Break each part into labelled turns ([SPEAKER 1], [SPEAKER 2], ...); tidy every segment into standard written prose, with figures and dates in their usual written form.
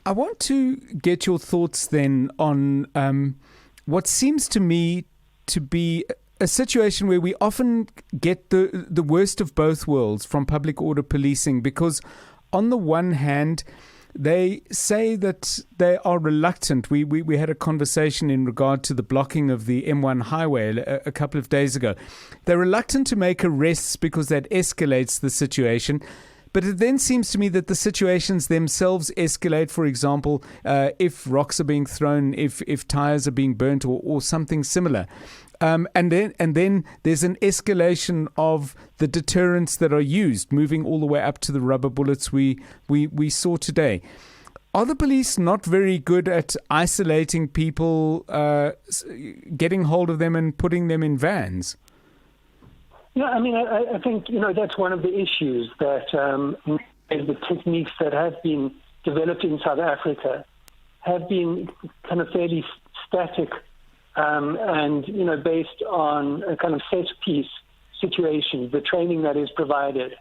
[SPEAKER 1] I want to get your thoughts then on what seems to me to be a situation where we often get the worst of both worlds from public order policing, because on the one hand, they say that they are reluctant. We had a conversation in regard to the blocking of the M1 highway a couple of days ago. They're reluctant to make arrests because that escalates the situation. But it then seems to me that the situations themselves escalate. For example, if rocks are being thrown, if tires are being burnt, or something similar. And then there's an escalation of the deterrents that are used, moving all the way up to the rubber bullets we saw today. Are the police not very good at isolating people, getting hold of them and putting them in vans?
[SPEAKER 2] Yeah, I mean, I think, that's one of the issues that the techniques that have been developed in South Africa have been kind of fairly static and, based on a kind of set-piece situation. The training that is provided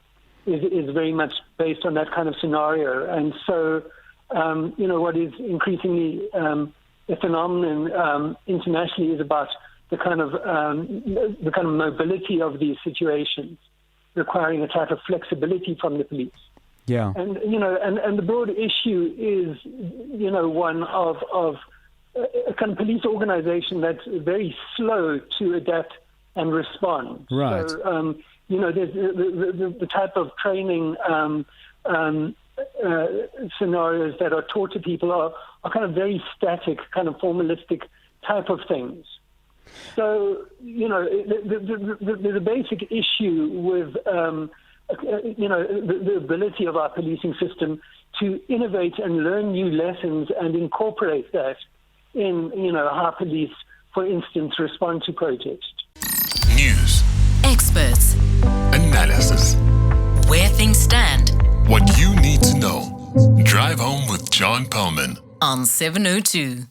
[SPEAKER 2] is very much based on that kind of scenario. And so, what is increasingly a phenomenon internationally is about the kind of mobility of these situations, requiring a type of flexibility from the police.
[SPEAKER 1] Yeah.
[SPEAKER 2] And the broad issue is one of a kind of police organization that's very slow to adapt and respond.
[SPEAKER 1] Right.
[SPEAKER 2] So there's the type of training scenarios that are taught to people are kind of very static, kind of formalistic type of things. So, there's a basic issue with, the ability of our policing system to innovate and learn new lessons and incorporate that in, how police, for instance, respond to protests.
[SPEAKER 3] News.
[SPEAKER 4] Experts.
[SPEAKER 3] Analysis.
[SPEAKER 4] Where things stand.
[SPEAKER 3] What you need to know. Drive home with John Perlman
[SPEAKER 4] On 702.